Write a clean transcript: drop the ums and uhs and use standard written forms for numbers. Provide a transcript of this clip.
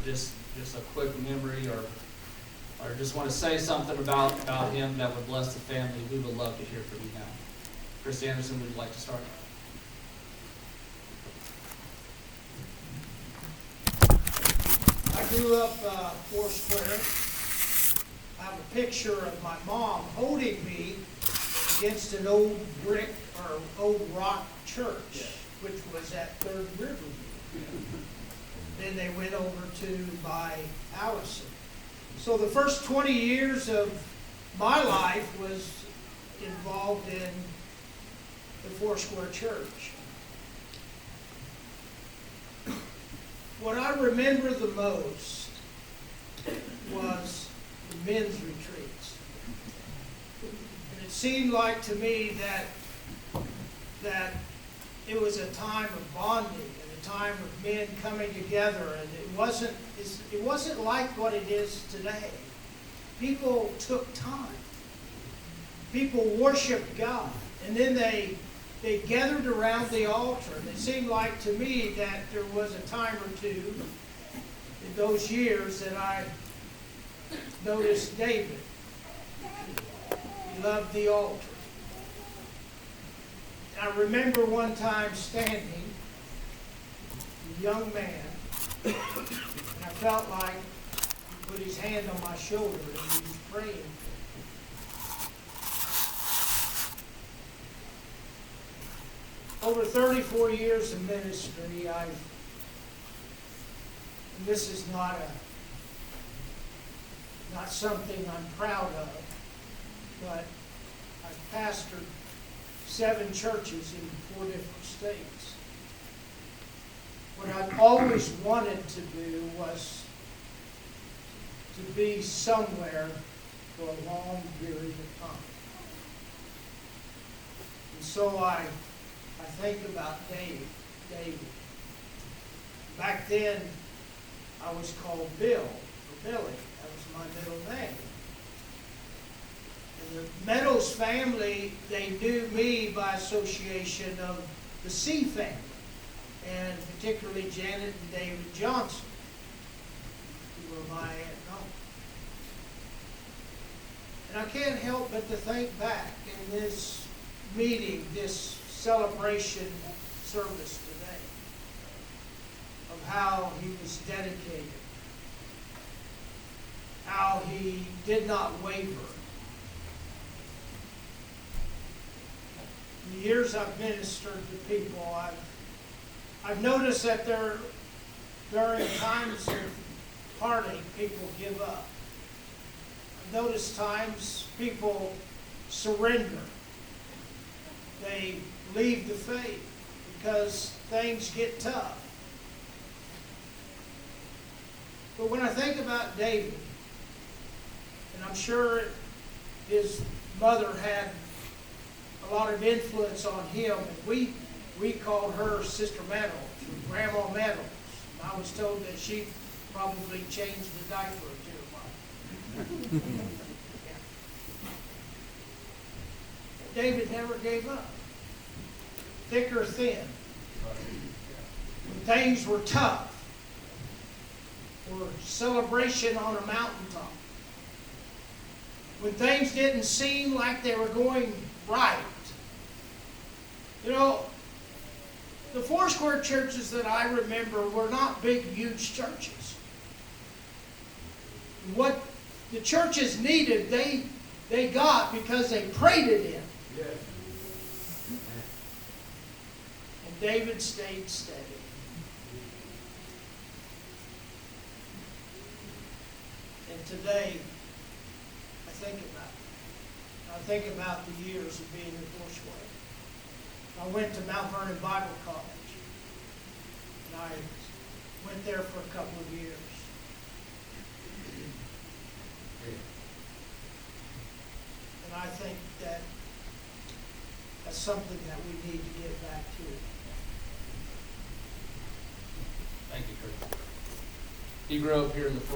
just a quick memory or just want to say something about him that would bless the family, we would love to hear from you now. Chris Anderson, would you like to start? I grew up Foursquare. I have a picture of my mom holding me against an old brick or old rock church, which was at Third Riverview. Then they went over to by Allison. So the first 20 years of my life was involved in the Foursquare Church. What I remember the most was the men's retreats. And it seemed like to me that it was a time of bonding and a time of men coming together, and it wasn't like what it is today. People took time. People worshiped God, and then they gathered around the altar. And it seemed like to me that there was a time or two in those years that I noticed David. He loved the altar. I remember one time standing, a young man, and I felt like he put his hand on my shoulder and he was praying. Over 34 years of ministry, and this is not something I'm proud of, but I've pastored 7 churches in 4 different states. What I've always wanted to do was to be somewhere for a long period of time. And so I think about David. Back then, I was called Bill, or Billy. That was my middle name. And the Meadows family, they knew me by association of the C family, and particularly Janet and David Johnson, who were my aunt and uncle. And I can't help but to think back in this meeting, this celebration service today, of how he was dedicated, how he did not waver. In the years I've ministered to people, I've noticed that during times of heartache, people give up. I've noticed times people surrender. They leave the faith because things get tough. But when I think about David, and I'm sure his mother had a lot of influence on him, and we called her Sister Meadows, or Grandma Meadows. And I was told that she probably changed the diaper or two. David never gave up, thick or thin. When things were tough, or celebration on a mountaintop, when things didn't seem like they were going right. You know, the Foursquare churches that I remember were not big, huge churches. What the churches needed, they got because they prayed it in. Yes. And David stayed steady. And today, I think about the years of being in Foursquare. I went to Mount Vernon Bible College, and I went there for a couple of years. And I think that's something that we need to get back to. Thank you, Chris. He grew up here in the